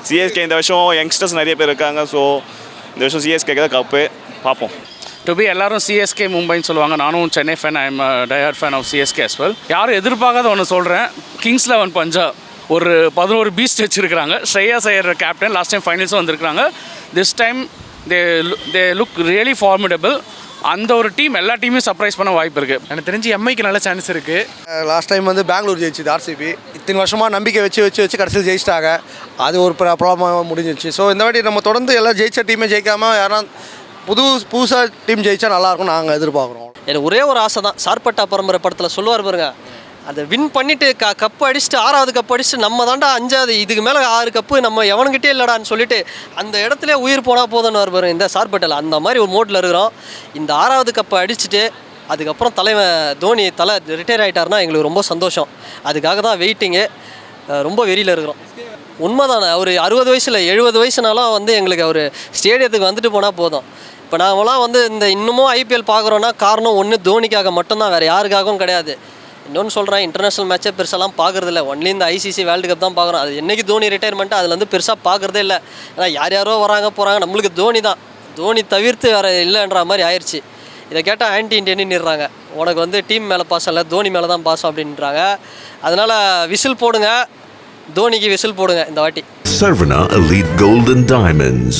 CSK இந்த வருஷம் youngsters நிறைய பேர் இருக்காங்க. ஸோ இந்த வருஷம் சிஎஸ்கே தான் கப்பு பார்ப்போம். டு எல்லாரும் சிஎஸ்கே மும்பைன்னு சொல்லுவாங்க. நானும் Chennai fan, I am dire fan of CSK as well. யாரும் எதிர்பார்க்காத ஒன்று சொல்கிறேன், கிங்ஸ் 11 பஞ்சாப் ஒரு 11 பீஸ்ட் வச்சுருக்காங்க. Shreyas Iyer captain, last time ஃபைனல்ஸும் வந்திருக்காங்க. This time they look really formidable. அந்த ஒரு டீம் எல்லா டீமையும் சர்ப்ரைஸ் பண்ண வாய்ப்பு இருக்குது. எனக்கு தெரிஞ்சு எம்ஐக்கு நல்ல சான்ஸ் இருக்குது. லாஸ்ட் டைம் வந்து பெங்களூர் ஜெயிச்சுது ஆர்சிபி. இத்தனை வருஷமாக நம்பிக்கை வச்சு கடைசியில் ஜெயிச்சிட்டாங்க. அது ஒரு ப்ராப்ளமாக முடிஞ்சிச்சு. ஸோ இந்த வாட்டி நம்ம தொடர்ந்து எல்லாம் ஜெயிச்ச டீமே ஜெயிக்காமல் யாரா புதுசாக டீம் ஜெயிச்சா நல்லாயிருக்கும் நாங்கள் எதிர்பார்க்குறோம். எனக்கு ஒரே ஒரு ஆசை தான், சார்பட்டா பரம்பரை படத்தில் சொல்லுவார் பாருங்க, அதை வின் பண்ணிவிட்டு கப்பு அடிச்சுட்டு 6வது கப்பு அடிச்சுட்டு நம்ம தாண்டா 5வது, இதுக்கு மேலே 6 கப்பு நம்ம எவனுக்கிட்டே இல்லைடான்னு சொல்லிட்டு அந்த இடத்துல உயிர் போனால் போதும்னு பாருங்க இந்த சார்பட்டல். அந்த மாதிரி ஒரு மோட்டில் இருக்கிறோம். இந்த 6வது கப்பை அடிச்சுட்டு அதுக்கப்புறம் தலைவன் தோனி ரிட்டையர் ஆகிட்டார்னா எங்களுக்கு ரொம்ப சந்தோஷம். அதுக்காக தான் வெயிட்டிங்கு. ரொம்ப வெறியில் இருக்கிறோம். உண்மைதானே, அவர் 60 வயசில் 70 வயசுனாலும் வந்து எங்களுக்கு அவர் ஸ்டேடியத்துக்கு வந்துட்டு போனால் போதும். இப்போ நாங்களாம் வந்து இந்த இன்னமும் ஐபிஎல் பார்க்குறோன்னா காரணம் ஒன்று தோனிக்காக மட்டும்தான், வேறு யாருக்காகவும் கிடையாது. இன்னொன்று சொல்கிறேன், இன்டர்நேஷ்னல் மேட்சே பெருசாலாம் பார்க்குறதில்ல. ஒன்லி இந்த ஐசிசி வேர்ல்டு கப் தான் பார்க்குறோம். அது என்றைக்கு தோனி ரிட்டையர்மெண்ட்டு அதில் வந்து பெருசாக பார்க்குறதே இல்லை. ஏன்னா யாரோ வராங்க போகிறாங்க, நம்மளுக்கு தோனி தான், தோனி தவிர்த்து வேறு இல்லைன்ற மாதிரி ஆயிடுச்சு. இதை கேட்டால் ஆன்டி இண்டியன்னுறாங்க, உனக்கு வந்து டீம் மேலே பாசம் இல்லை, தோனி மேலே தான் பாசம் அப்படின்றாங்க. அதனால் விசில் போடுங்க, தோனிக்கு விசில் போடுங்க இந்த வாட்டி. Sarvana Elite Gold and Diamonds.